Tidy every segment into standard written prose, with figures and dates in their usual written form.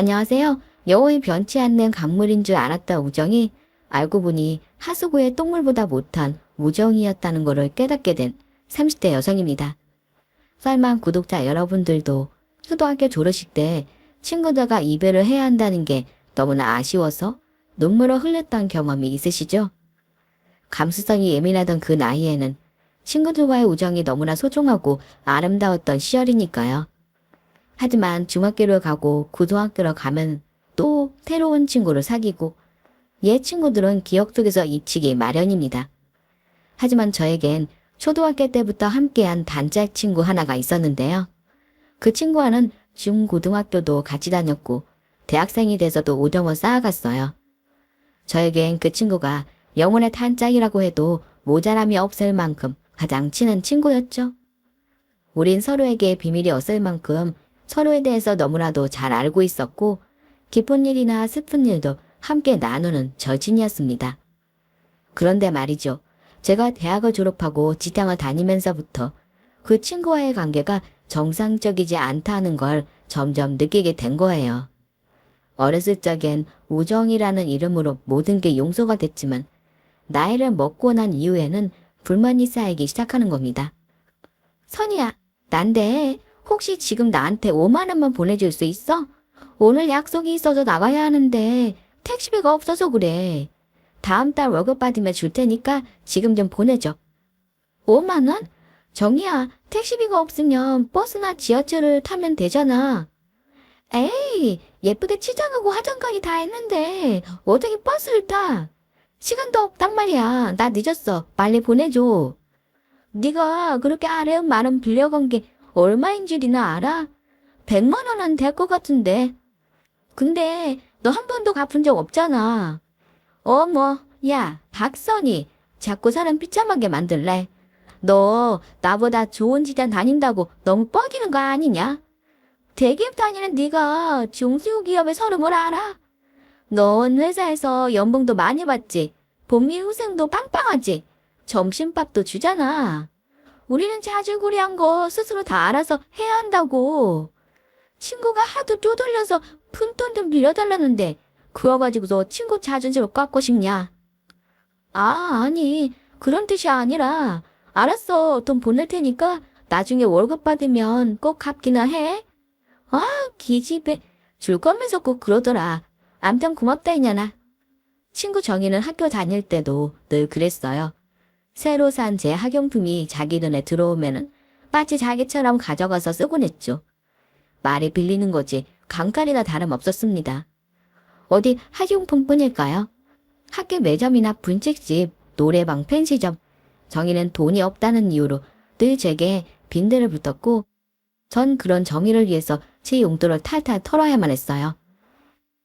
안녕하세요. 영혼이 변치 않는 강물인 줄 알았던 우정이 알고 보니 하수구의 똥물보다 못한 우정이었다는 것을 깨닫게 된 30대 여성입니다. 썰만 구독자 여러분들도 초등학교 졸업식 때 친구들과 이별을 해야 한다는 게 너무나 아쉬워서 눈물을 흘렸던 경험이 있으시죠? 감수성이 예민하던 그 나이에는 친구들과의 우정이 너무나 소중하고 아름다웠던 시절이니까요. 하지만 중학교를 가고 고등학교를 가면 또 새로운 친구를 사귀고 옛 친구들은 기억 속에서 잊히기 마련입니다. 하지만 저에겐 초등학교 때부터 함께한 단짝 친구 하나가 있었는데요. 그 친구와는 중고등학교도 같이 다녔고 대학생이 돼서도 우정을 쌓아갔어요. 저에겐 그 친구가 영혼의 단짝이라고 해도 모자람이 없을 만큼 가장 친한 친구였죠. 우린 서로에게 비밀이 없을 만큼 서로에 대해서 너무나도 잘 알고 있었고 기쁜 일이나 슬픈 일도 함께 나누는 절친이었습니다. 그런데 말이죠. 제가 대학을 졸업하고 직장을 다니면서부터 그 친구와의 관계가 정상적이지 않다는 걸 점점 느끼게 된 거예요. 어렸을 적엔 우정이라는 이름으로 모든 게 용서가 됐지만 나이를 먹고 난 이후에는 불만이 쌓이기 시작하는 겁니다. 선이야, 난데 혹시 지금 나한테 5만 원만 보내줄 수 있어? 오늘 약속이 있어서 나가야 하는데 택시비가 없어서 그래. 다음 달 월급 받으면 줄 테니까 지금 좀 보내줘. 5만 원? 정이야, 택시비가 없으면 버스나 지하철을 타면 되잖아. 에이, 예쁘게 치장하고 화장까지 다 했는데 어떻게 버스를 타? 시간도 없단 말이야. 나 늦었어. 빨리 보내줘. 네가 그렇게 아래운 만 원 빌려간 게 얼마인 줄이나 알아? 100만 원은 될 것 같은데. 근데 너 한 번도 갚은 적 없잖아. 어머, 야, 박선이. 자꾸 사람 비참하게 만들래. 너 나보다 좋은 직장 다닌다고 너무 뻐기는 거 아니냐? 대기업 다니는 네가 중소기업의 서름을 알아? 넌 회사에서 연봉도 많이 받지. 복리 후생도 빵빵하지. 점심밥도 주잖아. 우리는 자질구레한 거 스스로 다 알아서 해야 한다고. 친구가 하도 쪼들려서 푼돈 좀 빌려달라는데 그거 가지고서 친구 자존심을 깎고 싶냐? 아니 그런 뜻이 아니라 알았어. 돈 보낼 테니까 나중에 월급 받으면 꼭 갚기나 해. 아, 기집애. 줄 거면서 꼭 그러더라. 암튼 고맙다 이년아. 친구 정희는 학교 다닐 때도 늘 그랬어요. 새로 산 제 학용품이 자기 눈에 들어오면은 마치 자기처럼 가져가서 쓰곤 했죠. 말이 빌리는 거지 강깔이나 다름없었습니다. 어디 학용품뿐일까요? 학교 매점이나 분식집, 노래방, 펜시점. 정희는 돈이 없다는 이유로 늘 제게 빈대를 붙었고 전 그런 정희를 위해서 제 용돈을 탈탈 털어야만 했어요.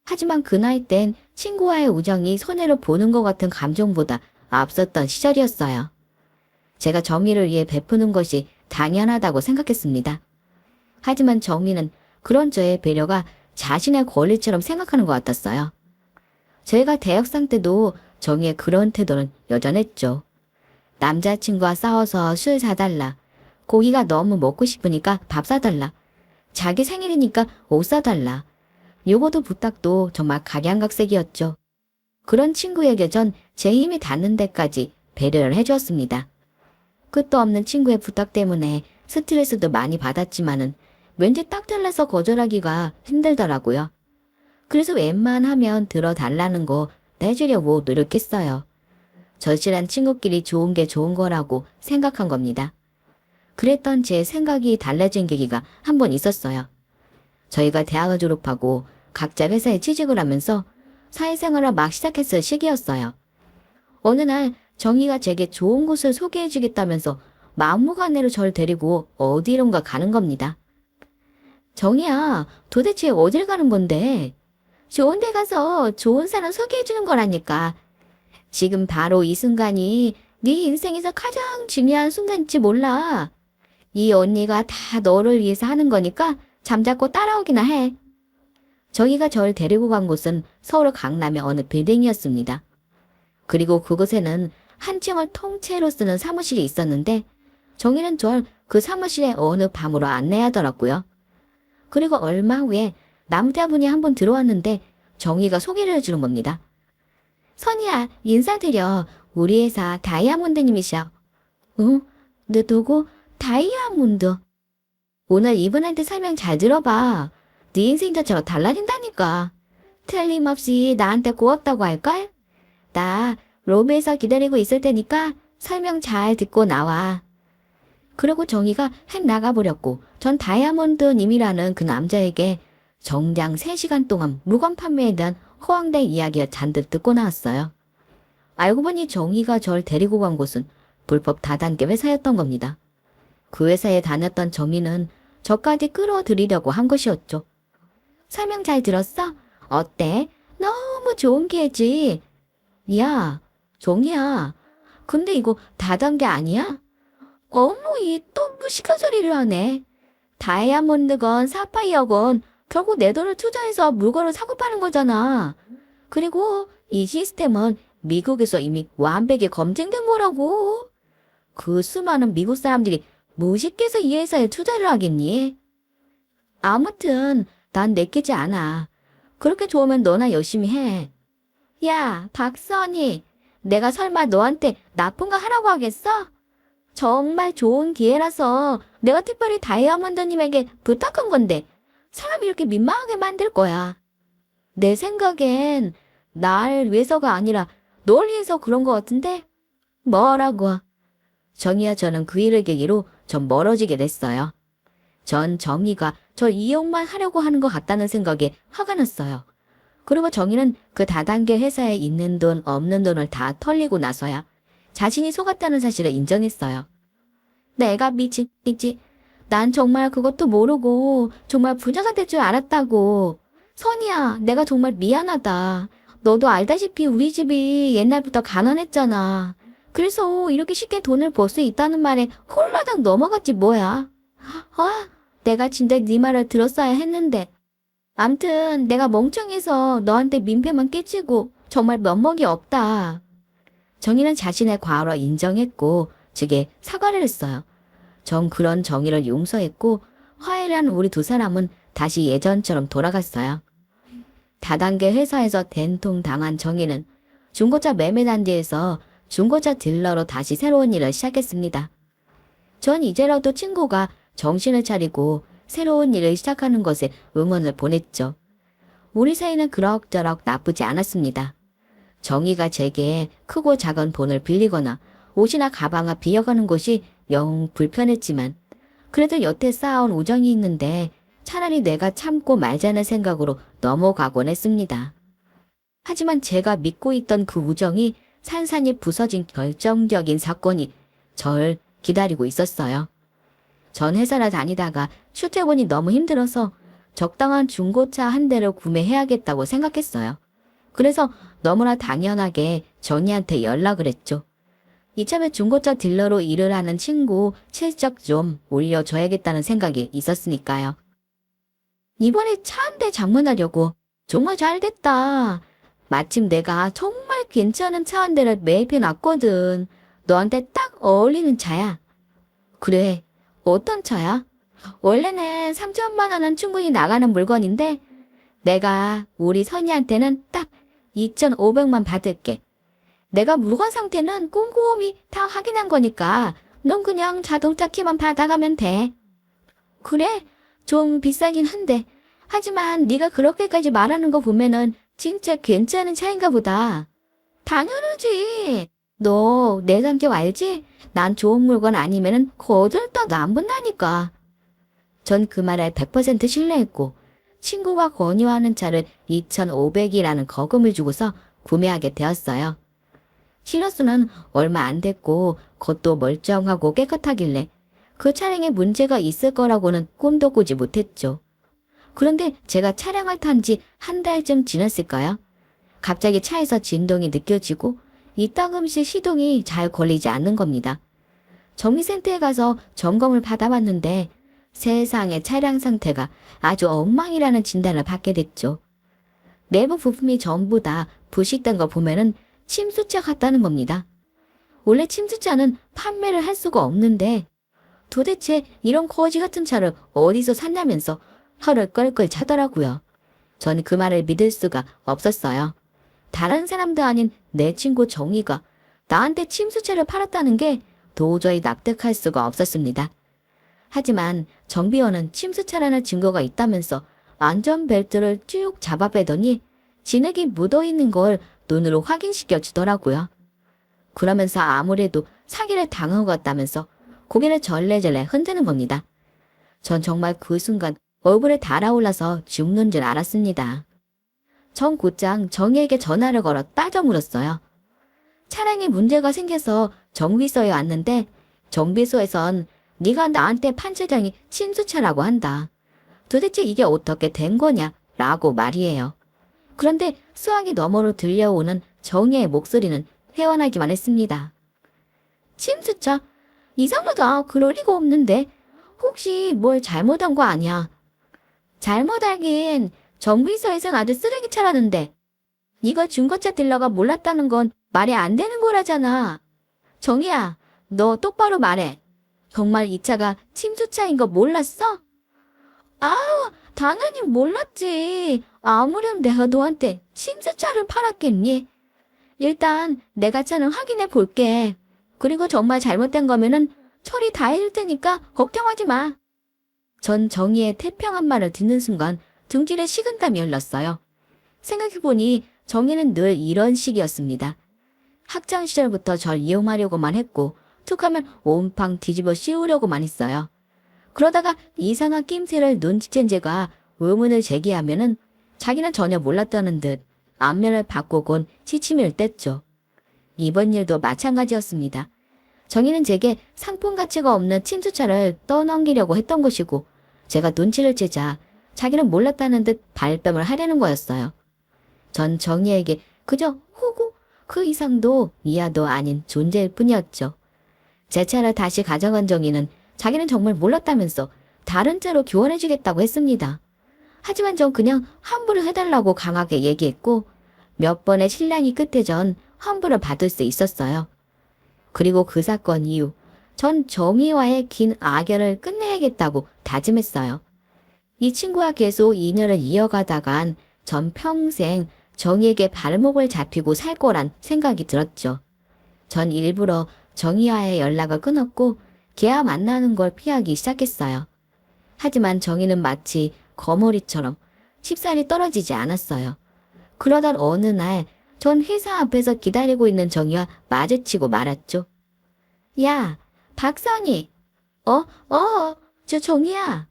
하지만 그 나이 땐 친구와의 우정이 손해로 보는 것 같은 감정보다 앞섰던 시절이었어요. 제가 정희를 위해 베푸는 것이 당연하다고 생각했습니다. 하지만 정희는 그런 저의 배려가 자신의 권리처럼 생각하는 것 같았어요. 제가 대학생 때도 정희의 그런 태도는 여전했죠. 남자친구와 싸워서 술 사달라. 고기가 너무 먹고 싶으니까 밥 사달라. 자기 생일이니까 옷 사달라. 요거도 부탁도 정말 각양각색이었죠. 그런 친구에게 전 제 힘이 닿는 데까지 배려를 해주었습니다. 끝도 없는 친구의 부탁 때문에 스트레스도 많이 받았지만은 왠지 딱 잘라서 거절하기가 힘들더라고요. 그래서 웬만하면 들어달라는 거 내주려고 노력했어요. 절실한 친구끼리 좋은 게 좋은 거라고 생각한 겁니다. 그랬던 제 생각이 달라진 계기가 한 번 있었어요. 저희가 대학을 졸업하고 각자 회사에 취직을 하면서 사회생활을 막 시작했을 시기였어요. 어느 날 정희가 제게 좋은 곳을 소개해주겠다면서 막무가내로 절 데리고 어디론가 가는 겁니다. 정희야, 도대체 어딜 가는 건데? 좋은 데 가서 좋은 사람 소개해주는 거라니까. 지금 바로 이 순간이 네 인생에서 가장 중요한 순간인지 몰라. 이 언니가 다 너를 위해서 하는 거니까 잠자코 따라오기나 해. 정희가 절 데리고 간 곳은 서울 강남의 어느 빌딩이었습니다. 그리고 그곳에는 한 층을 통째로 쓰는 사무실이 있었는데 정희는 절 그 사무실에 어느 방으로 안내하더라고요. 그리고 얼마 후에 남자분이 한 번 들어왔는데 정희가 소개를 해주는 겁니다. 선이야, 인사드려. 우리 회사 다이아몬드님이셔. 응? 너 누구? 다이아몬드. 오늘 이분한테 설명 잘 들어봐. 네 인생 자체가 달라진다니까. 틀림없이 나한테 고맙다고 할걸? 나 로비에서 기다리고 있을 테니까 설명 잘 듣고 나와. 그러고 정희가 햄 나가버렸고 전 다이아몬드님이라는 그 남자에게 정장 3시간 동안 물건 판매에 대한 허황된 이야기를 잔뜩 듣고 나왔어요. 알고 보니 정희가 절 데리고 간 곳은 불법 다단계 회사였던 겁니다. 그 회사에 다녔던 정희는 저까지 끌어들이려고 한 것이었죠. 설명 잘 들었어? 어때? 너무 좋은 기회지. 야, 정희야. 근데 이거 다단계 아니야? 어머, 이 또 무식한 소리를 하네. 다이아몬드건 사파이어건 결국 내 돈을 투자해서 물건을 사고 파는 거잖아. 그리고 이 시스템은 미국에서 이미 완벽히 검증된 거라고. 그 수많은 미국 사람들이 무식해서 이 회사에 투자를 하겠니? 아무튼 난 내키지 않아. 그렇게 좋으면 너나 열심히 해. 야, 박선희. 내가 설마 너한테 나쁜 거 하라고 하겠어? 정말 좋은 기회라서 내가 특별히 다이아몬드님에게 부탁한 건데 사람이 이렇게 민망하게 만들 거야. 내 생각엔 날 위해서가 아니라 널 위해서 그런 거 같은데? 뭐라고? 정희와 저는 그 일을 계기로 좀 멀어지게 됐어요. 전 정희가 저 이용만 하려고 하는 것 같다는 생각에 화가 났어요. 그리고 정희는 그 다단계 회사에 있는 돈 없는 돈을 다 털리고 나서야 자신이 속았다는 사실을 인정했어요. 내가 미치겠지. 난 정말 그것도 모르고 정말 부자가 될 줄 알았다고. 선이야, 내가 정말 미안하다. 너도 알다시피 우리 집이 옛날부터 가난했잖아. 그래서 이렇게 쉽게 돈을 벌 수 있다는 말에 홀라당 넘어갔지 뭐야. 내가 진짜 네 말을 들었어야 했는데. 암튼 내가 멍청해서 너한테 민폐만 끼치고 정말 면목이 없다. 정희는 자신의 과오를 인정했고 즉에 사과를 했어요. 전 그런 정희를 용서했고 화해를 한 우리 두 사람은 다시 예전처럼 돌아갔어요. 다단계 회사에서 된통당한 정희는 중고차 매매 단지에서 중고차 딜러로 다시 새로운 일을 시작했습니다. 전 이제라도 친구가 정신을 차리고 새로운 일을 시작하는 것에 응원을 보냈죠. 우리 사이는 그럭저럭 나쁘지 않았습니다. 정희가 제게 크고 작은 돈을 빌리거나 옷이나 가방을 비어가는 것이 영 불편했지만 그래도 여태 쌓아온 우정이 있는데 차라리 내가 참고 말자는 생각으로 넘어가곤 했습니다. 하지만 제가 믿고 있던 그 우정이 산산이 부서진 결정적인 사건이 절 기다리고 있었어요. 전 회사를 다니다가 출퇴근이 너무 힘들어서 적당한 중고차 한 대를 구매해야겠다고 생각했어요. 그래서 너무나 당연하게 정희한테 연락을 했죠. 이참에 중고차 딜러로 일을 하는 친구 실적 좀 올려줘야겠다는 생각이 있었으니까요. 이번에 차 한 대 장만하려고. 정말 잘 됐다. 마침 내가 정말 괜찮은 차 한 대를 매입해놨거든. 너한테 딱 어울리는 차야. 그래, 어떤 차야? 원래는 3천만 원은 충분히 나가는 물건인데 내가 우리 선이한테는 딱 2,500만 받을게. 내가 물건 상태는 꼼꼼히 다 확인한 거니까 넌 그냥 자동차 키만 받아가면 돼. 그래? 좀 비싸긴 한데 하지만 네가 그렇게까지 말하는 거 보면은 진짜 괜찮은 차인가 보다. 당연하지. 너 내 성격 알지? 난 좋은 물건 아니면은 거들떠도 안 본다니까. 전 그 말에 100% 신뢰했고 친구가 권유하는 차를 2,500이라는 거금을 주고서 구매하게 되었어요. 실로수는 얼마 안 됐고 겉도 멀쩡하고 깨끗하길래 그 차량에 문제가 있을 거라고는 꿈도 꾸지 못했죠. 그런데 제가 차량을 탄 지 한 달쯤 지났을까요? 갑자기 차에서 진동이 느껴지고 이따금씩 시동이 잘 걸리지 않는 겁니다. 정비센터에 가서 점검을 받아봤는데 세상에 차량 상태가 아주 엉망이라는 진단을 받게 됐죠. 내부 부품이 전부 다 부식된 거 보면은 침수차 같다는 겁니다. 원래 침수차는 판매를 할 수가 없는데 도대체 이런 거지 같은 차를 어디서 샀냐면서 혀를 끌끌 차더라고요. 저는 그 말을 믿을 수가 없었어요. 다른 사람도 아닌 내 친구 정희가 나한테 침수차를 팔았다는 게 도저히 납득할 수가 없었습니다. 하지만 정비원은 침수차라는 증거가 있다면서 안전벨트를 쭉 잡아 빼더니 진흙이 묻어있는 걸 눈으로 확인시켜 주더라고요. 그러면서 아무래도 사기를 당한 것 같다면서 고개를 절레절레 흔드는 겁니다. 전 정말 그 순간 얼굴에 달아올라서 죽는 줄 알았습니다. 전 곧장 정희에게 전화를 걸어 따져 물었어요. 차량에 문제가 생겨서 정비소에 왔는데 정비소에선 네가 나한테 판 차량이 침수차라고 한다. 도대체 이게 어떻게 된 거냐? 라고 말이에요. 그런데 수화기 너머로 들려오는 정희의 목소리는 회원하기만 했습니다. 침수차? 이상하다. 그럴 리가 없는데. 혹시 뭘 잘못한 거 아니야? 잘못하긴 정비소에선 아주 쓰레기 차라는데. 네가 중고차 딜러가 몰랐다는 건 말이 안 되는 거라잖아. 정희야, 너 똑바로 말해. 정말 이 차가 침수차인 거 몰랐어? 아우, 당연히 몰랐지. 아무렴 내가 너한테 침수차를 팔았겠니? 일단 내가 차는 확인해 볼게. 그리고 정말 잘못된 거면은 처리 다 해줄 테니까 걱정하지 마. 전 정희의 태평한 말을 듣는 순간 등줄에 식은땀이 흘렀어요. 생각해보니 정희는 늘 이런 식이었습니다. 학창시절부터 절 이용하려고만 했고 툭하면 온팡 뒤집어 씌우려고만 했어요. 그러다가 이상한 낌새를 눈치챈 제가 의문을 제기하면은 자기는 전혀 몰랐다는 듯 안면을 바꾸곤 시치미를 뗐죠. 이번 일도 마찬가지였습니다. 정희는 제게 상품 가치가 없는 침수차를 떠넘기려고 했던 것이고 제가 눈치를 채자 자기는 몰랐다는 듯 발뺌을 하려는 거였어요. 전 정희에게 그저 호구 그 이상도 이하도 아닌 존재일 뿐이었죠. 제 차를 다시 가져간 정희는 자기는 정말 몰랐다면서 다른 차로 교환해주겠다고 했습니다. 하지만 전 그냥 환불을 해달라고 강하게 얘기했고 몇 번의 실랑이 끝에 전 환불을 받을 수 있었어요. 그리고 그 사건 이후 전 정희와의 긴 악연을 끝내야겠다고 다짐했어요. 이 친구와 계속 인연을 이어가다간 전 평생 정희에게 발목을 잡히고 살 거란 생각이 들었죠. 전 일부러 정희와의 연락을 끊었고 걔와 만나는 걸 피하기 시작했어요. 하지만 정희는 마치 거머리처럼 쉽사리 떨어지지 않았어요. 그러던 어느 날 전 회사 앞에서 기다리고 있는 정희와 마주치고 말았죠. 야, 박선희. 저 정희야.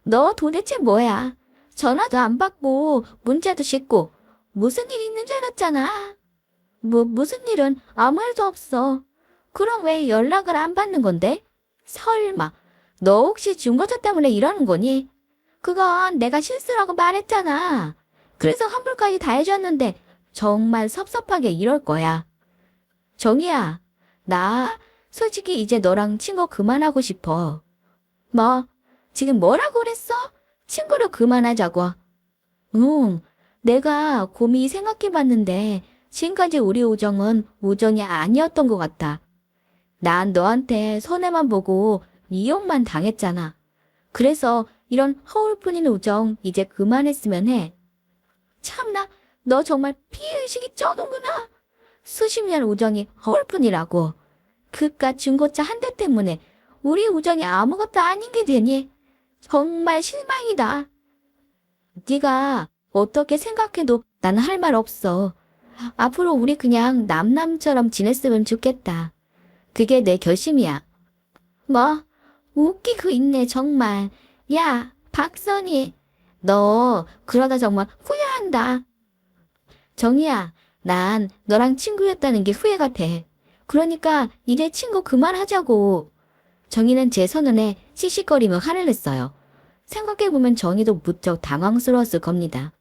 너 도대체 뭐야? 전화도 안 받고 문자도 씻고 무슨 일 있는 줄 알았잖아. 무슨 일은 아무 일도 없어. 그럼 왜 연락을 안 받는 건데? 설마 너 혹시 중고차 때문에 이러는 거니? 그건 내가 실수라고 말했잖아. 그래서 환불까지 다 해줬는데 정말 섭섭하게 이럴 거야. 정희야, 나 솔직히 이제 너랑 친구 그만하고 싶어. 뭐, 지금 뭐라고 그랬어? 친구를 그만하자고. 응, 내가 고민히 생각해봤는데 지금까지 우리 우정은 우정이 아니었던 것 같아. 난 너한테 손해만 보고 이용만 당했잖아. 그래서 이런 허울뿐인 우정 이제 그만했으면 해. 참나, 너 정말 피해의식이 쩌는구나. 수십 년 우정이 허울뿐이라고. 그깟 중고차 한 대 때문에 우리 우정이 아무것도 아닌 게 되니? 정말 실망이다. 네가 어떻게 생각해도 나는 할 말 없어. 앞으로 우리 그냥 남남처럼 지냈으면 좋겠다. 그게 내 결심이야. 뭐? 웃기고 있네 정말. 야, 박선희. 너 그러다 정말 후회한다. 정희야, 난 너랑 친구였다는 게 후회가 돼. 그러니까 이제 친구 그만하자고. 정희는 제 손은에 씩씩거리며 화를 냈어요. 생각해보면 정희도 무척 당황스러웠을 겁니다.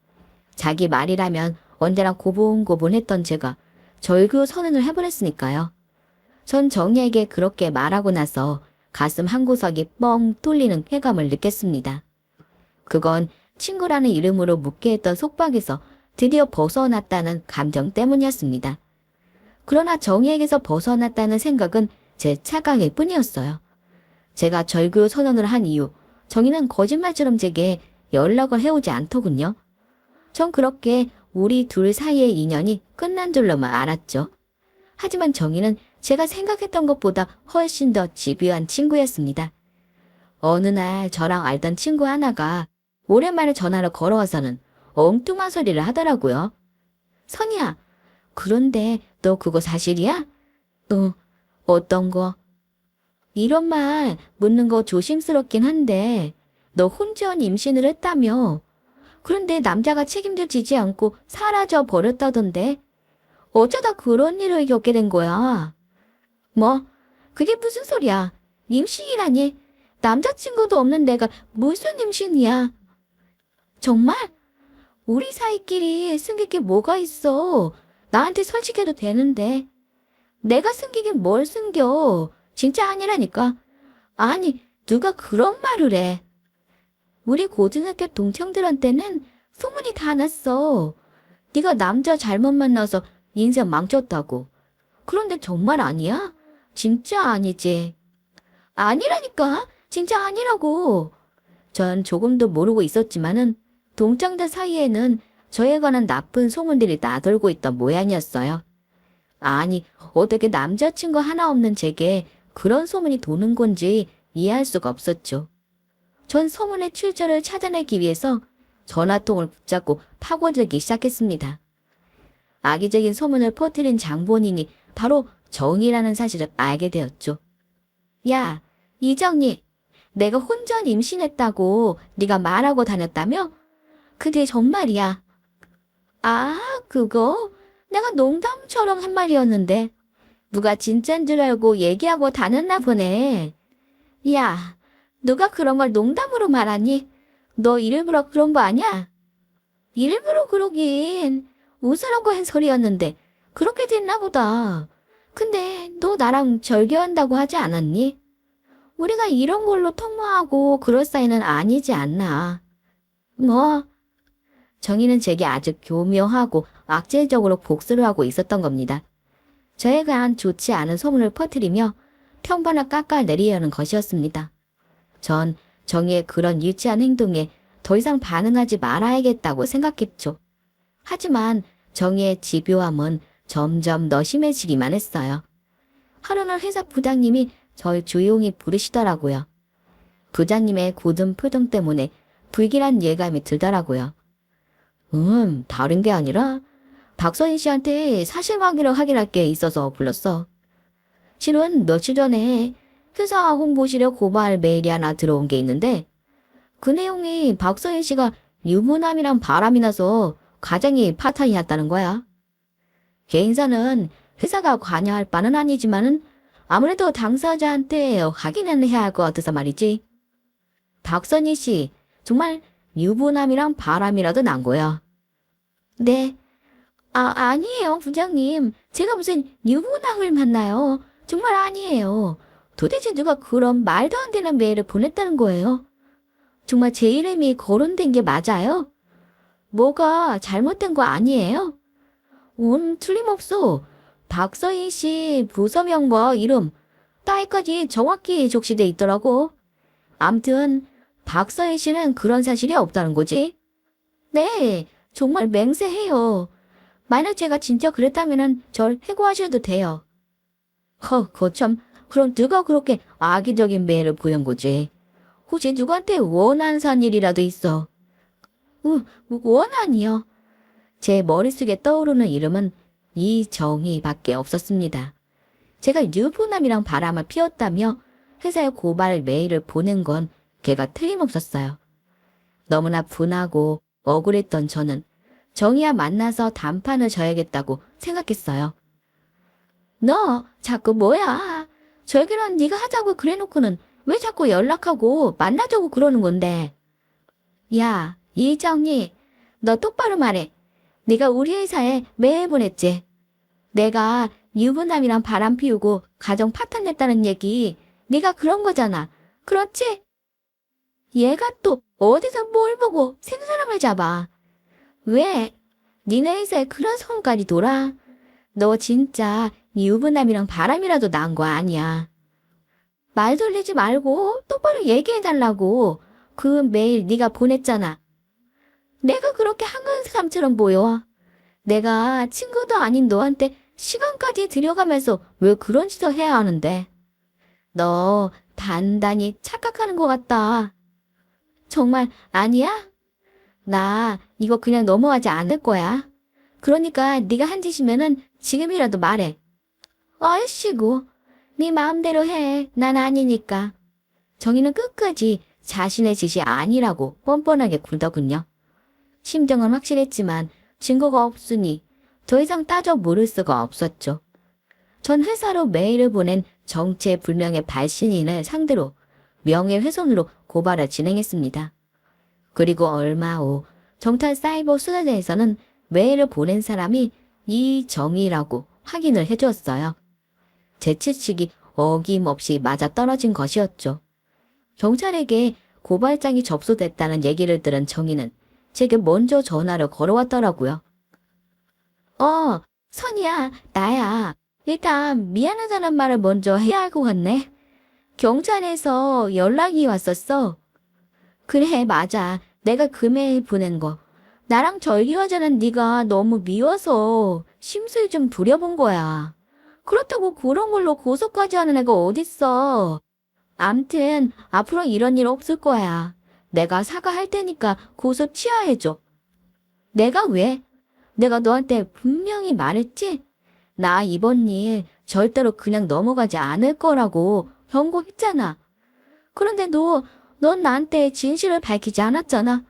자기 말이라면 언제나 고분고분했던 제가 절규 선언을 해버렸으니까요. 전 정희에게 그렇게 말하고 나서 가슴 한 구석이 뻥 뚫리는 쾌감을 느꼈습니다. 그건 친구라는 이름으로 묻게 했던 속박에서 드디어 벗어났다는 감정 때문이었습니다. 그러나 정희에게서 벗어났다는 생각은 제 착각일 뿐이었어요. 제가 절교 선언을 한 이후 정희는 거짓말처럼 제게 연락을 해오지 않더군요. 전 그렇게 우리 둘 사이의 인연이 끝난 줄로만 알았죠. 하지만 정희는 제가 생각했던 것보다 훨씬 더 집요한 친구였습니다. 어느 날 저랑 알던 친구 하나가 오랜만에 전화를 걸어와서는 엉뚱한 소리를 하더라고요. 선이야, 그런데 너 그거 사실이야? 어떤 거? 이런 말 묻는 거 조심스럽긴 한데 너 혼전 임신을 했다며. 그런데 남자가 책임을 지지 않고 사라져 버렸다던데. 어쩌다 그런 일을 겪게 된 거야. 뭐? 그게 무슨 소리야? 임신이라니? 남자친구도 없는 내가 무슨 임신이야? 정말? 우리 사이끼리 숨길 게 뭐가 있어? 나한테 솔직해도 되는데. 내가 숨기긴 뭘 숨겨? 진짜 아니라니까. 아니, 누가 그런 말을 해? 우리 고등학교 동창들한테는 소문이 다 났어. 네가 남자 잘못 만나서 인생 망쳤다고. 그런데 정말 아니야? 진짜 아니지. 아니라니까. 진짜 아니라고. 전 조금도 모르고 있었지만은 동창들 사이에는 저에 관한 나쁜 소문들이 나돌고 있던 모양이었어요. 아니, 어떻게 남자친구 하나 없는 제게 그런 소문이 도는 건지 이해할 수가 없었죠. 전 소문의 출처를 찾아내기 위해서 전화통을 붙잡고 파고들기 시작했습니다. 악의적인 소문을 퍼뜨린 장본인이 바로 정이라는 사실을 알게 되었죠. 야, 이정희, 내가 혼전 임신했다고 네가 말하고 다녔다며? 그게 정말이야. 아, 그거? 내가 농담처럼 한 말이었는데 누가 진짜인 줄 알고 얘기하고 다녔나 보네. 야, 누가 그런 걸 농담으로 말하니? 너 일부러 그런 거 아니야? 일부러 그러긴 웃으려고 한 소리였는데 그렇게 됐나 보다. 근데 너 나랑 절교한다고 하지 않았니? 우리가 이런 걸로 통화하고 그럴 사이는 아니지 않나. 뭐? 정희는 제게 아주 교묘하고 악질적으로 복수를 하고 있었던 겁니다. 저에 관한 좋지 않은 소문을 퍼뜨리며 평판을 깎아내리려는 것이었습니다. 전 정희의 그런 유치한 행동에 더 이상 반응하지 말아야겠다고 생각했죠. 하지만 정희의 집요함은 점점 더 심해지기만 했어요. 하루는 회사 부장님이 절 조용히 부르시더라고요. 부장님의 굳은 표정 때문에 불길한 예감이 들더라고요. 다른 게 아니라 박선희 씨한테 사실 확인할 게 있어서 불렀어. 실은 며칠 전에 회사 홍보실에 고발 메일이 하나 들어온 게 있는데 그 내용이 박선희 씨가 유부남이랑 바람이 나서 가정이 파탄이 났다는 거야. 개인사는 회사가 관여할 바는 아니지만은 아무래도 당사자한테 확인은 해야 할 것 같아서 말이지. 박선희 씨 정말 유부남이랑 바람이라도 난 거야. 네. 아니에요, 부장님. 제가 무슨 유부남을 만나요. 정말 아니에요. 도대체 누가 그런 말도 안 되는 메일을 보냈다는 거예요? 정말 제 이름이 거론된 게 맞아요? 뭐가 잘못된 거 아니에요? 틀림없어. 박서희 씨 부서명과 이름, 따위까지 정확히 적시돼 있더라고. 암튼 박서희 씨는 그런 사실이 없다는 거지. 네, 정말 맹세해요. 만약 제가 진짜 그랬다면 절 해고하셔도 돼요. 거참, 그럼 누가 그렇게 악의적인 메일을 보낸 거지? 혹시 누구한테 원한 산 일이라도 있어? 원한이요? 제 머릿속에 떠오르는 이름은 이정희밖에 없었습니다. 제가 유부남이랑 바람을 피웠다며 회사에 고발 메일을 보낸 건 걔가 틀림없었어요. 너무나 분하고 억울했던 저는 정희와 만나서 단판을 져야겠다고 생각했어요. 너 자꾸 뭐야? 절기는 네가 하자고 그래놓고는 왜 자꾸 연락하고 만나자고 그러는 건데? 야, 이정희, 너 똑바로 말해. 네가 우리 회사에 메일 보냈지? 내가 유부남이랑 바람 피우고 가정 파탄 냈다는 얘기 네가 그런 거잖아. 그렇지? 얘가 또 어디서 뭘 보고 생사람을 잡아. 왜? 니네 회사에 그런 소문까지 돌아? 너 진짜 유부남이랑 바람이라도 난 거 아니야. 말 돌리지 말고 똑바로 얘기해달라고. 그 메일 네가 보냈잖아. 내가 그렇게 한가한 사람처럼 보여. 내가 친구도 아닌 너한테 시간까지 들여가면서 왜 그런 짓을 해야 하는데? 너 단단히 착각하는 것 같다. 정말 아니야? 나 이거 그냥 넘어가지 않을 거야. 그러니까 네가 한 짓이면은 지금이라도 말해. 아이씨고, 네 마음대로 해. 난 아니니까. 정희는 끝까지 자신의 짓이 아니라고 뻔뻔하게 굴더군요. 심정은 확실했지만 증거가 없으니 더 이상 따져 물을 수가 없었죠. 전 회사로 메일을 보낸 정체불명의 발신인을 상대로 명예훼손으로 고발을 진행했습니다. 그리고 얼마 후 정찰 사이버 수사대에서는 메일을 보낸 사람이 이정희라고 확인을 해주었어요. 제 추측이 어김없이 맞아떨어진 것이었죠. 경찰에게 고발장이 접수됐다는 얘기를 들은 정희는 제게 먼저 전화를 걸어왔더라고요. 선이야, 나야. 일단 미안하다는 말을 먼저 해야 할 것 같네. 경찰에서 연락이 왔었어. 그래, 맞아. 내가 그 메일 보낸 거. 나랑 절교하자는 네가 너무 미워서 심술 좀 부려본 거야. 그렇다고 그런 걸로 고소까지 하는 애가 어딨어. 암튼 앞으로 이런 일 없을 거야. 내가 사과할 테니까 고소 취하해줘. 내가 왜? 내가 너한테 분명히 말했지? 나 이번 일 절대로 그냥 넘어가지 않을 거라고 경고했잖아. 그런데 넌 나한테 진실을 밝히지 않았잖아.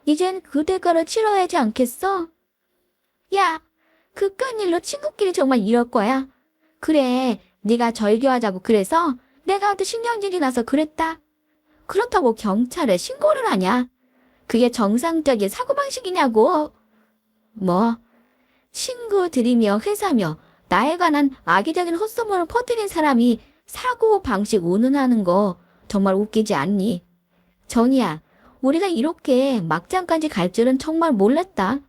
이젠 그 대가를 치러야 하지 않겠어? 야, 그깟 일로 친구끼리 정말 이럴 거야? 그래, 네가 절교하자고 그래서 내가 또 신경질이 나서 그랬다. 그렇다고 경찰에 신고를 하냐? 그게 정상적인 사고방식이냐고. 뭐, 친구들이며 회사며 나에 관한 악의적인 헛소문을 퍼뜨린 사람이 사고방식 운운하는 거 정말 웃기지 않니? 정희야, 우리가 이렇게 막장까지 갈 줄은 정말 몰랐다.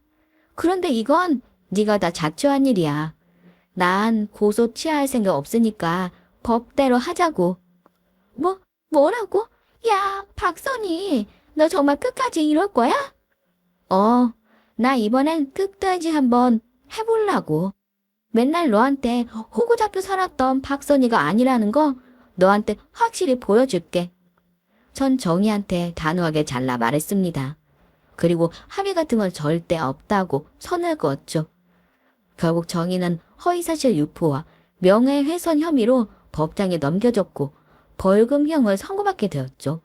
그런데 이건 네가 다 자초한 일이야. 난 고소 취하할 생각 없으니까 법대로 하자고. 뭐라고? 야, 박선희, 너 정말 끝까지 이럴 거야? 나 이번엔 끝까지 한번 해보려고. 맨날 너한테 호구 잡혀 살았던 박선희가 아니라는 거 너한테 확실히 보여줄게. 전 정희한테 단호하게 잘라 말했습니다. 그리고 합의 같은 건 절대 없다고 선을 그었죠. 결국 정희는 허위사실 유포와 명예훼손 혐의로 법정에 넘겨졌고 벌금형을 선고받게 되었죠.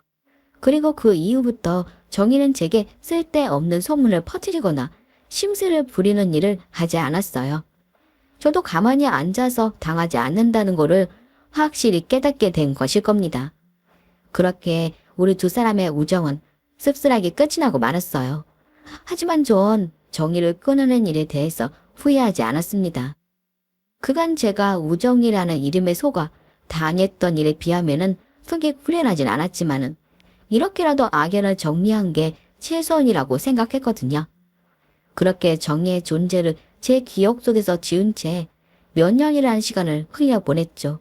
그리고 그 이후부터 정희는 제게 쓸데없는 소문을 퍼뜨리거나 심술을 부리는 일을 하지 않았어요. 저도 가만히 앉아서 당하지 않는다는 거를 확실히 깨닫게 된 것일 겁니다. 그렇게 우리 두 사람의 우정은 씁쓸하게 끝이 나고 말았어요. 하지만 전 정희를 끊어낸 일에 대해서 후회하지 않았습니다. 그간 제가 우정이라는 이름에 속아 당했던 일에 비하면은 크게 후련하진 않았지만은 이렇게라도 악연을 정리한 게 최선이라고 생각했거든요. 그렇게 정의의 존재를 제 기억 속에서 지운 채 몇 년이라는 시간을 흘려보냈죠.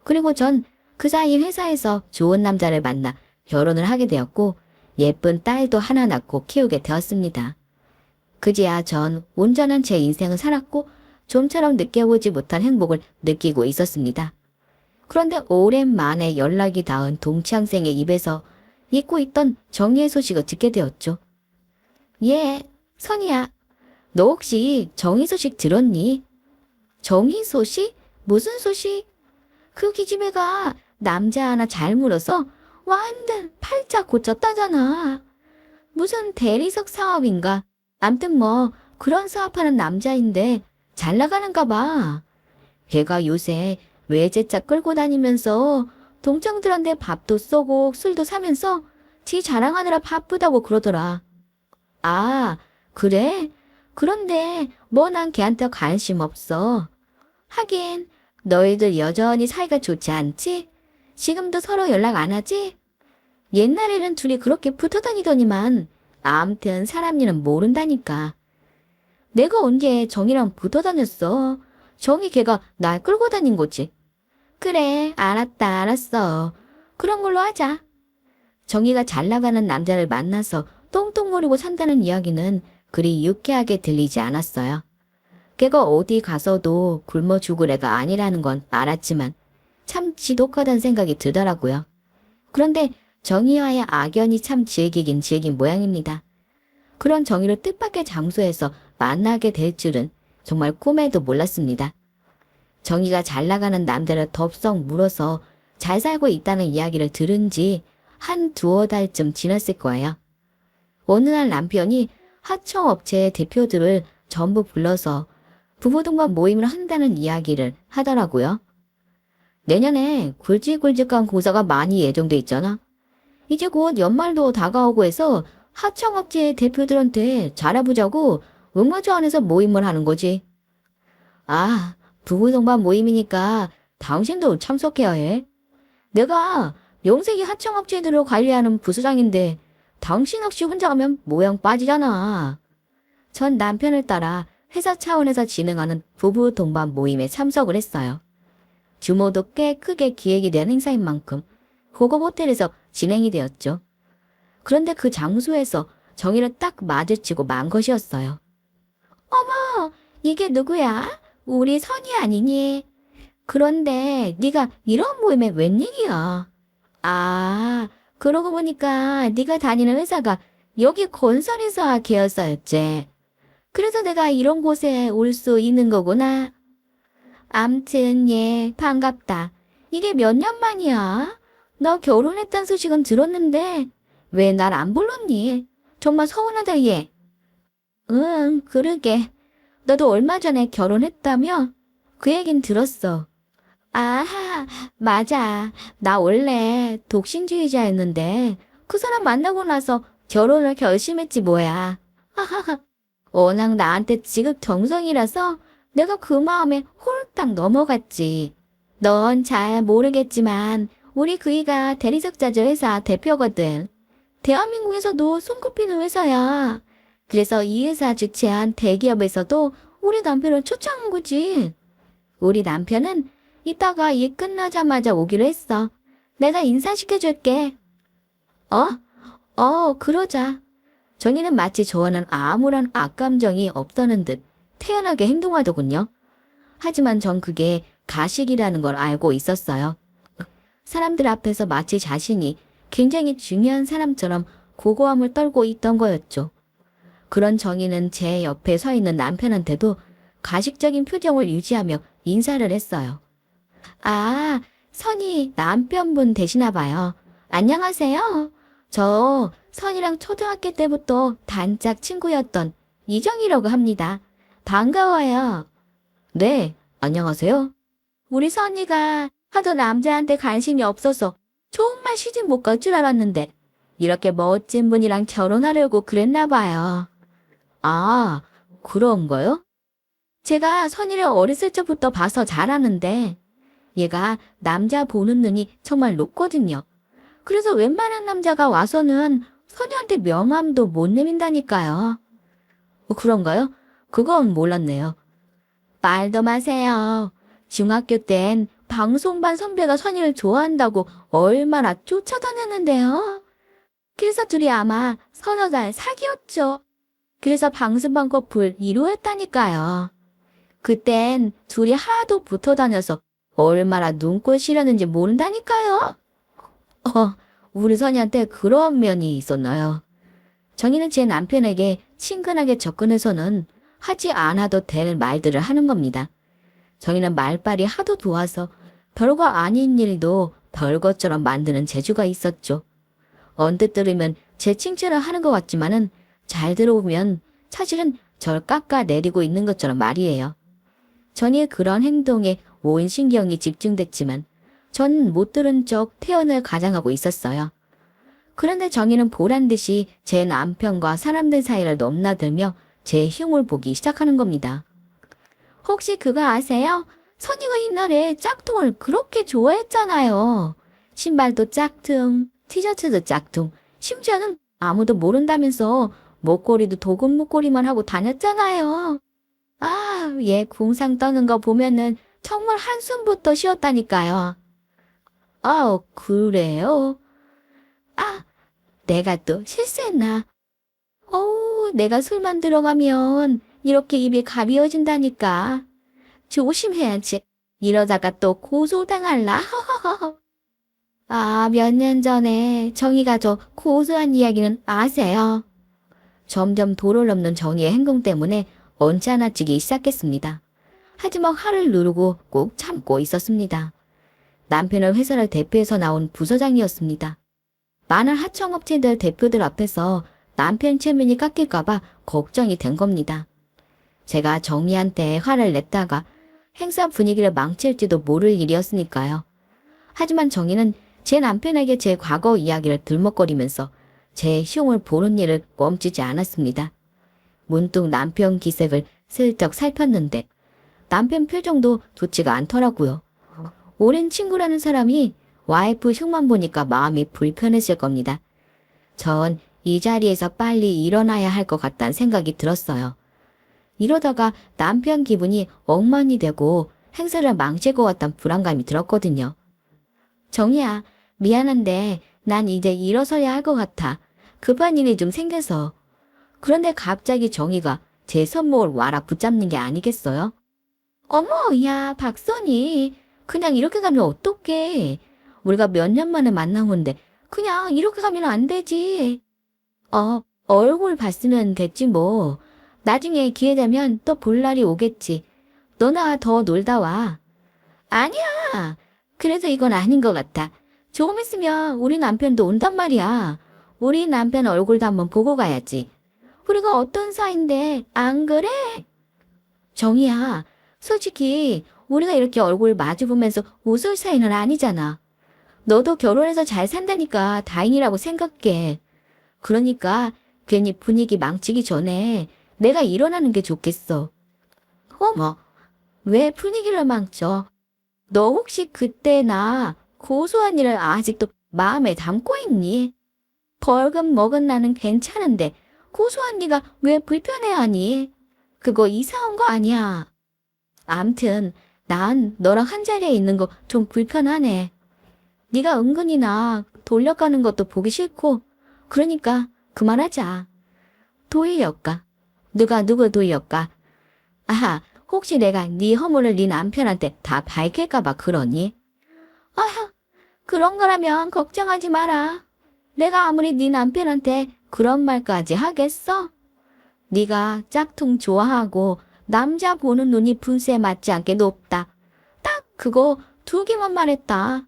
그리고 전 그 사이 회사에서 좋은 남자를 만나 결혼을 하게 되었고 예쁜 딸도 하나 낳고 키우게 되었습니다. 그제야 전 온전한 제 인생을 살았고 좀처럼 느껴보지 못한 행복을 느끼고 있었습니다. 그런데 오랜만에 연락이 닿은 동창생의 입에서 잊고 있던 정희의 소식을 듣게 되었죠. 예, 선이야. 너 혹시 정희 소식 들었니? 정희 소식? 무슨 소식? 그 기집애가 남자 하나 잘 물어서 완전 팔자 고쳤다잖아. 무슨 대리석 사업인가? 암튼 뭐 그런 사업하는 남자인데 잘 나가는가 봐. 걔가 요새 외제차 끌고 다니면서 동창들한테 밥도 쏘고 술도 사면서 지 자랑하느라 바쁘다고 그러더라. 아, 그래? 그런데 뭐 난 걔한테 관심 없어. 하긴 너희들 여전히 사이가 좋지 않지? 지금도 서로 연락 안 하지? 옛날에는 둘이 그렇게 붙어 다니더니만 아무튼 사람 일은 모른다니까. 내가 언제 정이랑 붙어 다녔어? 정이 걔가 날 끌고 다닌 거지. 그래, 알았어. 그런 걸로 하자. 정희가 잘 나가는 남자를 만나서 똥똥거리고 산다는 이야기는 그리 유쾌하게 들리지 않았어요. 걔가 어디 가서도 굶어 죽을 애가 아니라는 건 알았지만 참 지독하다는 생각이 들더라고요. 그런데 정의와의 악연이 참 질기긴 질긴 모양입니다. 그런 정의를 뜻밖의 장소에서 만나게 될 줄은 정말 꿈에도 몰랐습니다. 정의가 잘 나가는 남자를 덥석 물어서 잘 살고 있다는 이야기를 들은 지 한 두어 달쯤 지났을 거예요. 어느 날 남편이 하청업체의 대표들을 전부 불러서 부부동반 모임을 한다는 이야기를 하더라고요. 내년에 굵직굵직한 공사가 많이 예정돼 있잖아. 이제 곧 연말도 다가오고 해서 하청업체 대표들한테 잘해보자고 응모조 안에서 모임을 하는 거지. 아, 부부동반 모임이니까 당신도 참석해야 해. 내가 명색이 하청업체들을 관리하는 부서장인데 당신 없이 혼자 가면 모양 빠지잖아. 전 남편을 따라 회사 차원에서 진행하는 부부 동반 모임에 참석을 했어요. 규모도 꽤 크게 기획이 된 행사인 만큼 고급 호텔에서 진행이 되었죠. 그런데 그 장소에서 정의를 딱 마주치고 만 것이었어요. 어머, 이게 누구야? 우리 선이 아니니? 그런데 네가 이런 모임에 웬일이야? 아, 그러고 보니까 네가 다니는 회사가 여기 건설회사 계열사였지. 그래서 내가 이런 곳에 올 수 있는 거구나. 암튼 예, 반갑다. 이게 몇 년 만이야? 너 결혼했다는 소식은 들었는데 왜 날 안 불렀니? 정말 서운하다 얘. 응, 그러게. 너도 얼마 전에 결혼했다며? 그 얘긴 들었어. 아하, 맞아. 나 원래 독신주의자였는데 그 사람 만나고 나서 결혼을 결심했지 뭐야. 하하하. 워낙 나한테 지극정성이라서 내가 그 마음에 홀딱 넘어갔지. 넌 잘 모르겠지만 우리 그이가 대리석자재 회사 대표거든. 대한민국에서도 손꼽히는 회사야. 그래서 이 회사 주최한 대기업에서도 우리 남편을 초청한 거지. 우리 남편은 이따가 일 끝나자마자 오기로 했어. 내가 인사시켜줄게. 그러자. 정희는 마치 저와는 아무런 악감정이 없다는 듯 태연하게 행동하더군요. 하지만 전 그게 가식이라는 걸 알고 있었어요. 사람들 앞에서 마치 자신이 굉장히 중요한 사람처럼 고고함을 떨고 있던 거였죠. 그런 정희는 제 옆에 서 있는 남편한테도 가식적인 표정을 유지하며 인사를 했어요. 아, 선이 남편분 되시나 봐요. 안녕하세요. 저 선이랑 초등학교 때부터 단짝 친구였던 이정이라고 합니다. 반가워요. 네, 안녕하세요. 우리 선이가 하도 남자한테 관심이 없어서 정말 시집 못 갈 줄 알았는데 이렇게 멋진 분이랑 결혼하려고 그랬나 봐요. 아, 그런가요? 제가 선이를 어렸을 적부터 봐서 잘 아는데 얘가 남자 보는 눈이 정말 높거든요. 그래서 웬만한 남자가 와서는 선이한테 명함도 못 내민다니까요. 그런가요? 그건 몰랐네요. 말도 마세요. 중학교 땐 방송반 선배가 선이를 좋아한다고 얼마나 쫓아다녔는데요. 그래서 둘이 아마 서너 달 사귀었죠. 그래서 방송반 커플 1호였다니까요. 그땐 둘이 하도 붙어 다녀서 얼마나 눈꼴시렸는지 모른다니까요. 우리 선이한테 그런 면이 있었나요? 정희는 제 남편에게 친근하게 접근해서는 하지 않아도 될 말들을 하는 겁니다. 정희는 말빨이 하도 좋아서 별거 아닌 일도 별것처럼 만드는 재주가 있었죠. 언뜻 들으면 제 칭찬을 하는 것 같지만은 잘 들어보면 사실은 절 깎아내리고 있는 것처럼 말이에요. 전이 그런 행동에 온 신경이 집중됐지만 전 못 들은 척 태연을 가장하고 있었어요. 그런데 정희는 보란 듯이 제 남편과 사람들 사이를 넘나들며 제 흉을 보기 시작하는 겁니다. 혹시 그거 아세요? 선이가 옛날에 짝퉁을 그렇게 좋아했잖아요. 신발도 짝퉁, 티셔츠도 짝퉁, 심지어는 아무도 모른다면서 목걸이도 도금 목걸이만 하고 다녔잖아요. 아, 얘 궁상 떠는 거 보면은 정말 한숨부터 쉬었다니까요. 그래요? 아, 내가 또 실수했나? 내가 술만 들어가면 이렇게 입이 가벼워진다니까. 조심해야지. 이러다가 또 고소당할라. 몇 년 전에 정의가 저 고소한 이야기는 아세요? 점점 도를 넘는 정의의 행동 때문에 언짢아지기 시작했습니다. 하지만 화를 누르고 꼭 참고 있었습니다. 남편은 회사를 대표해서 나온 부서장이었습니다. 많은 하청업체들 대표들 앞에서 남편 체면이 깎일까봐 걱정이 된 겁니다. 제가 정의한테 화를 냈다가 행사 분위기를 망칠지도 모를 일이었으니까요. 하지만 정의는 제 남편에게 제 과거 이야기를 들먹거리면서 제 흉을 보는 일을 멈추지 않았습니다. 문득 남편 기색을 슬쩍 살폈는데 남편 표정도 좋지가 않더라고요. 오랜 친구라는 사람이 와이프 흉만 보니까 마음이 불편했을 겁니다. 전 이 자리에서 빨리 일어나야 할 것 같다는 생각이 들었어요. 이러다가 남편 기분이 엉망이 되고 행사를 망칠 것 같다는 불안감이 들었거든요. 정희야, 미안한데 난 이제 일어서야 할 것 같아. 급한 일이 좀 생겨서. 그런데 갑자기 정희가 제 손목을 와라 붙잡는 게 아니겠어요? 어머, 야, 박선희. 그냥 이렇게 가면 어떡해. 우리가 몇 년 만에 만난 건데 그냥 이렇게 가면 안 되지. 얼굴 봤으면 됐지 뭐. 나중에 기회 되면 또 볼 날이 오겠지. 너나 더 놀다 와. 아니야. 그래서 이건 아닌 것 같아. 조금 있으면 우리 남편도 온단 말이야. 우리 남편 얼굴도 한번 보고 가야지. 우리가 어떤 사이인데 안 그래? 정희야, 솔직히 우리가 이렇게 얼굴 마주보면서 웃을 사이는 아니잖아. 너도 결혼해서 잘 산다니까 다행이라고 생각해. 그러니까 괜히 분위기 망치기 전에 내가 일어나는 게 좋겠어. 어머, 왜 분위기를 망쳐? 너 혹시 그때 나 고소한 일을 아직도 마음에 담고 있니? 벌금 먹은 나는 괜찮은데 고소한 네가 왜 불편해하니? 그거 이상한 거 아니야. 암튼 난 너랑 한 자리에 있는 거 좀 불편하네. 네가 은근히 나 돌려가는 것도 보기 싫고 그러니까 그만하자. 도의역가? 누가 누구 도의역가? 아하, 혹시 내가 네 허물을 네 남편한테 다 밝힐까 봐 그러니? 아휴, 그런 거라면 걱정하지 마라. 내가 아무리 네 남편한테 그런 말까지 하겠어? 네가 짝퉁 좋아하고 남자 보는 눈이 분수에 맞지 않게 높다. 딱 그거 두 개만 말했다.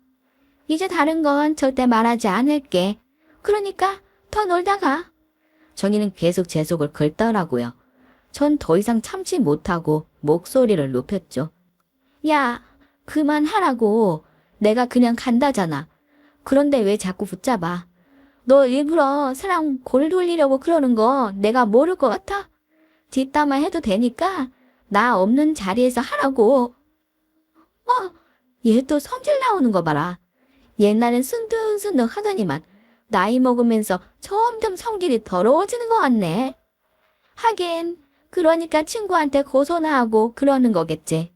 이제 다른 건 절대 말하지 않을게. 그러니까 더 놀다가. 정희는 계속 제 속을 긁더라고요. 전 더 이상 참지 못하고 목소리를 높였죠. 야, 그만하라고. 내가 그냥 간다잖아. 그런데 왜 자꾸 붙잡아? 너 일부러 사람 골 돌리려고 그러는 거 내가 모를 것 같아? 뒷담화 해도 되니까 나 없는 자리에서 하라고. 얘 또 성질 나오는 거 봐라. 옛날엔 순둥순둥 하더니만 나이 먹으면서 점점 성질이 더러워지는 것 같네. 하긴 그러니까 친구한테 고소나 하고 그러는 거겠지.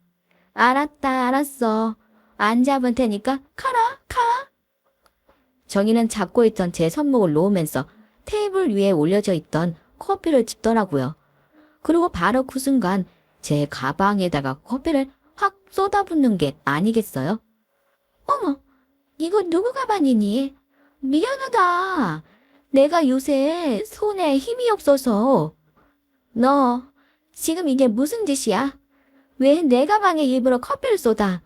알았다, 알았어. 안 잡을 테니까 가라, 가. 정희는 잡고 있던 제 손목을 놓으면서 테이블 위에 올려져 있던 커피를 집더라고요. 그리고 바로 그 순간 제 가방에다가 커피를 확 쏟아붓는 게 아니겠어요? 어머, 이거 누구 가방이니? 미안하다. 내가 요새 손에 힘이 없어서. 너 지금 이게 무슨 짓이야? 왜 내 가방에 일부러 커피를 쏟아?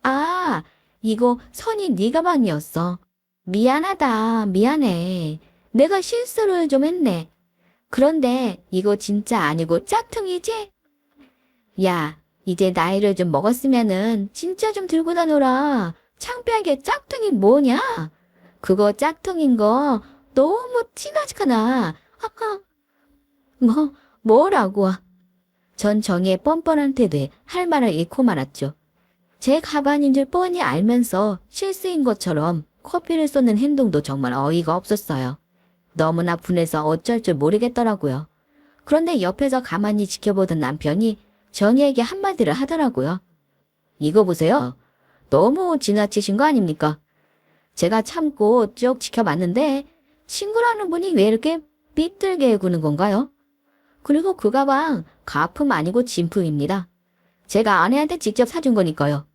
아, 이거 선이 네 가방이었어. 미안하다, 미안해. 내가 실수를 좀 했네. 그런데 이거 진짜 아니고 짝퉁이지? 야, 이제 나이를 좀 먹었으면은 진짜 좀 들고 다녀라. 창피하게 짝퉁이 뭐냐? 그거 짝퉁인 거 너무 티나지않아. 뭐라고? 전 정의의 뻔뻔한 태도에 할 말을 잃고 말았죠. 제 가방인 줄 뻔히 알면서 실수인 것처럼 커피를 쏟는 행동도 정말 어이가 없었어요. 너무나 분해서 어쩔 줄 모르겠더라고요. 그런데 옆에서 가만히 지켜보던 남편이 정희에게 한마디를 하더라고요. 이거 보세요. 너무 지나치신 거 아닙니까? 제가 참고 쭉 지켜봤는데 친구라는 분이 왜 이렇게 삐뚤게 구는 건가요? 그리고 그 가방 가품 아니고 진품입니다. 제가 아내한테 직접 사준 거니까요.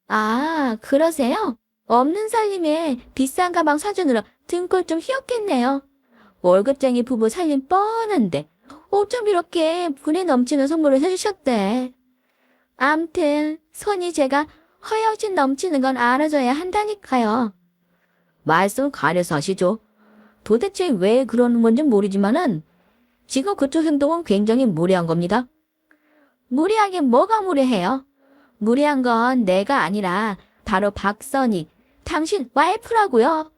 아, 그러세요? 없는 살림에 비싼 가방 사주느라 등골 좀 휘었겠네요. 월급쟁이 부부 살림 뻔한데 어쩜 이렇게 분이 넘치는 선물을 해주셨대. 암튼 손이 제가 허여진 넘치는 건 알아줘야 한다니까요. 말씀 가려서 하시죠. 도대체 왜 그러는 건지 모르지만은 지금 그쪽 행동은 굉장히 무례한 겁니다. 무례하긴 뭐가 무례해요? 무례한 건 내가 아니라 바로 박선희, 당신 와이프라고요.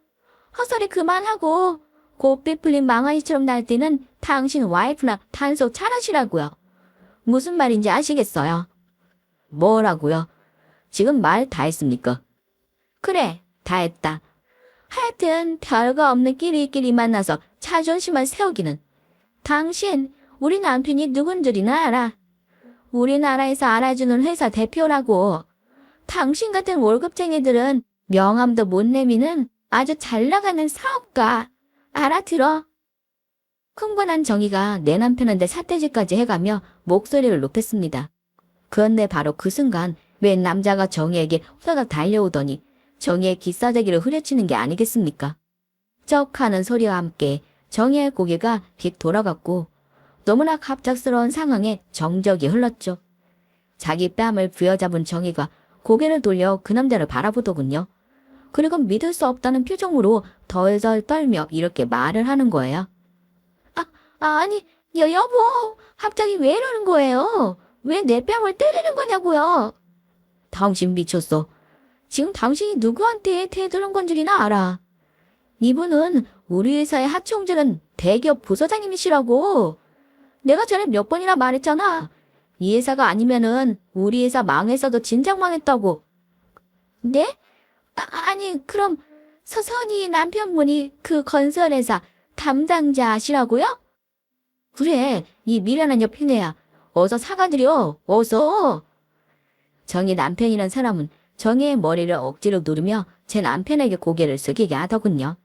헛소리 그만하고 곱비 풀린 망아지처럼 날뛰는 당신 와이프나 단속 잘하시라고요. 무슨 말인지 아시겠어요? 뭐라고요? 지금 말 다 했습니까? 그래, 다 했다. 하여튼 별거 없는 끼리끼리 만나서 자존심만 세우기는. 당신, 우리 남편이 누군 줄이나 알아? 우리나라에서 알아주는 회사 대표라고. 당신 같은 월급쟁이들은 명함도 못 내미는 아주 잘 나가는 사업가. 알아들어? 흥분한 정희가 내 남편한테 삿대질까지 해가며 목소리를 높였습니다. 그런데 바로 그 순간 웬 남자가 정희에게 휘어가 달려오더니 정희의 기싸대기를 후려치는 게 아니겠습니까? 쩍 하는 소리와 함께 정희의 고개가 휙 돌아갔고 너무나 갑작스러운 상황에 정적이 흘렀죠. 자기 뺨을 부여잡은 정희가 고개를 돌려 그 남자를 바라보더군요. 그리고 믿을 수 없다는 표정으로 덜덜 떨며 이렇게 말을 하는 거예요. 아니, 여보, 갑자기 왜 이러는 거예요? 왜 내 뺨을 때리는 거냐고요? 당신 미쳤어. 지금 당신이 누구한테 대들은 건 줄이나 알아. 이분은 우리 회사의 하청주는 대기업 부서장님이시라고. 내가 전에 몇 번이나 말했잖아. 이 회사가 아니면은 우리 회사 망했어도 진작 망했다고. 네? 아니, 그럼 서선이 남편분이 그 건설회사 담당자시라고요? 그래, 이 미련한 여편네야. 어서 사과드려, 어서. 정희 남편이란 사람은 정희의 머리를 억지로 누르며 제 남편에게 고개를 숙이게 하더군요.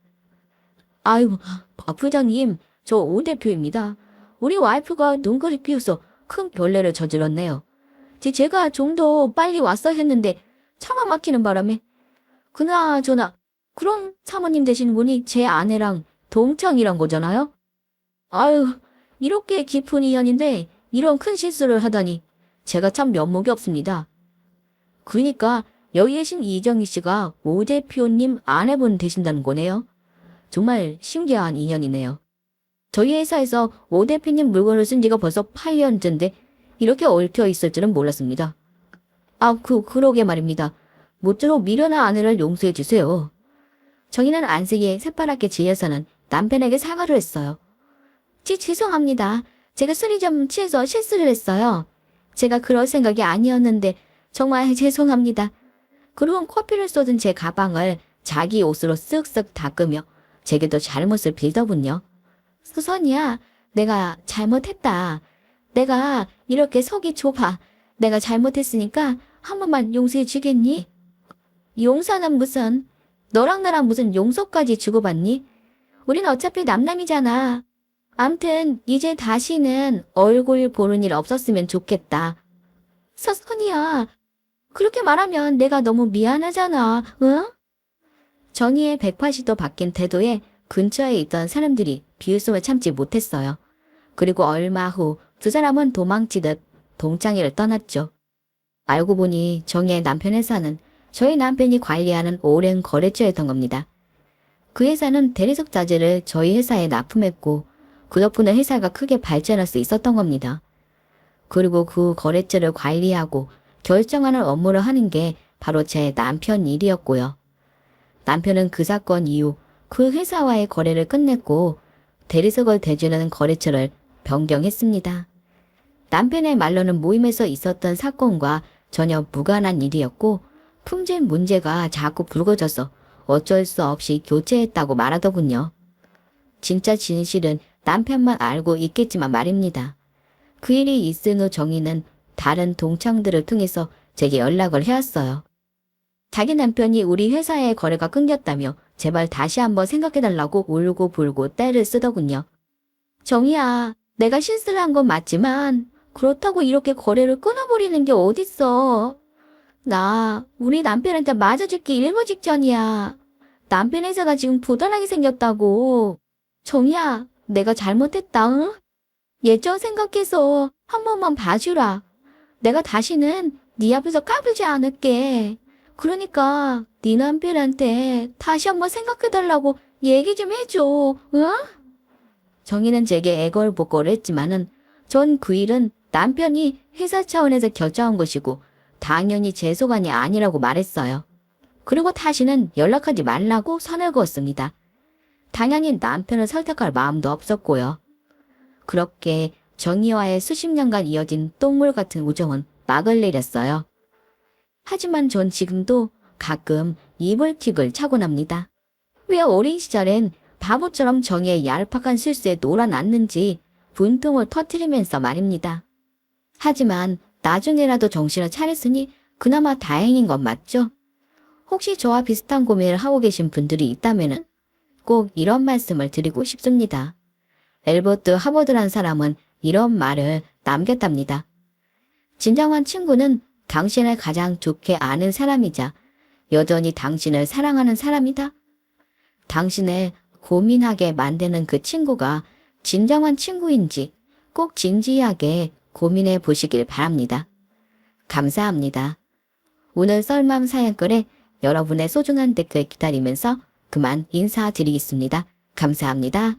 아유, 박 부장님, 저 오 대표입니다. 우리 와이프가 눈거리 피워서 큰 결례를 저질렀네요. 제가 좀 더 빨리 왔어야 했는데 차가 막히는 바람에. 그나저나, 그럼 사모님 되시는 분이 제 아내랑 동창이란 거잖아요? 아유, 이렇게 깊은 인연인데 이런 큰 실수를 하다니 제가 참 면목이 없습니다. 그러니까 여기 계신 이정희 씨가 오 대표님 아내분 되신다는 거네요. 정말 신기한 인연이네요. 저희 회사에서 오 대표님 물건을 쓴 지가 벌써 8년째인데 이렇게 얽혀 있을 줄은 몰랐습니다. 그러게 말입니다. 모쪼록 미련한 아내를 용서해 주세요. 정희는 안색이 새파랗게 지어서는 남편에게 사과를 했어요. 죄송합니다. 제가 술이 좀 취해서 실수를 했어요. 제가 그럴 생각이 아니었는데 정말 죄송합니다. 그리고 커피를 쏟은 제 가방을 자기 옷으로 쓱쓱 닦으며 제게도 잘못을 빌더군요. 수선이야, 내가 잘못했다. 내가 이렇게 속이 좁아. 내가 잘못했으니까 한 번만 용서해 주겠니? 용서는 무슨, 너랑 나랑 무슨 용서까지 주고받니? 우린 어차피 남남이잖아. 암튼 이제 다시는 얼굴 보는 일 없었으면 좋겠다. 서선이야, 그렇게 말하면 내가 너무 미안하잖아, 응? 정희의 180도 바뀐 태도에 근처에 있던 사람들이 비웃음을 참지 못했어요. 그리고 얼마 후 두 사람은 도망치듯 동창회를 떠났죠. 알고 보니 정희의 남편 회사는 저희 남편이 관리하는 오랜 거래처였던 겁니다. 그 회사는 대리석 자재를 저희 회사에 납품했고 그 덕분에 회사가 크게 발전할 수 있었던 겁니다. 그리고 그 거래처를 관리하고 결정하는 업무를 하는 게 바로 제 남편 일이었고요. 남편은 그 사건 이후 그 회사와의 거래를 끝냈고 대리석을 대주는 거래처를 변경했습니다. 남편의 말로는 모임에서 있었던 사건과 전혀 무관한 일이었고 품질 문제가 자꾸 불거져서 어쩔 수 없이 교체했다고 말하더군요. 진짜 진실은 남편만 알고 있겠지만 말입니다. 그 일이 있은 후 정희는 다른 동창들을 통해서 제게 연락을 해왔어요. 자기 남편이 우리 회사의 거래가 끊겼다며 제발 다시 한번 생각해달라고 울고 불고 떼를 쓰더군요. 정희야, 내가 실수를 한 건 맞지만 그렇다고 이렇게 거래를 끊어버리는 게 어딨어. 나 우리 남편한테 맞아 죽기 일보 직전이야. 남편 회사가 지금 부도나게 생겼다고. 정희야, 내가 잘못했다, 응? 예전 생각해서 한 번만 봐주라. 내가 다시는 네 앞에서 까불지 않을게. 그러니까 네 남편한테 다시 한번 생각해달라고 얘기 좀 해줘, 응? 정희는 제게 애걸복걸을 했지만은 전 그 일은 남편이 회사 차원에서 결정한 것이고 당연히 제 소관이 아니라고 말했어요. 그리고 다시는 연락하지 말라고 선을 그었습니다. 당연히 남편을 설득할 마음도 없었고요. 그렇게 정희와의 수십 년간 이어진 똥물 같은 우정은 막을 내렸어요. 하지만 전 지금도 가끔 이불킥을 차곤 합니다. 왜 어린 시절엔 바보처럼 정의의 얄팍한 실수에 놀아났는지 분통을 터뜨리면서 말입니다. 하지만 나중에라도 정신을 차렸으니 그나마 다행인 건 맞죠? 혹시 저와 비슷한 고민을 하고 계신 분들이 있다면 꼭 이런 말씀을 드리고 싶습니다. 엘버트 하버드란 사람은 이런 말을 남겼답니다. 진정한 친구는 당신을 가장 좋게 아는 사람이자 여전히 당신을 사랑하는 사람이다. 당신을 고민하게 만드는 그 친구가 진정한 친구인지 꼭 진지하게 고민해 보시길 바랍니다. 감사합니다. 오늘 썰맘 사연글에 여러분의 소중한 댓글 기다리면서 그만 인사드리겠습니다. 감사합니다.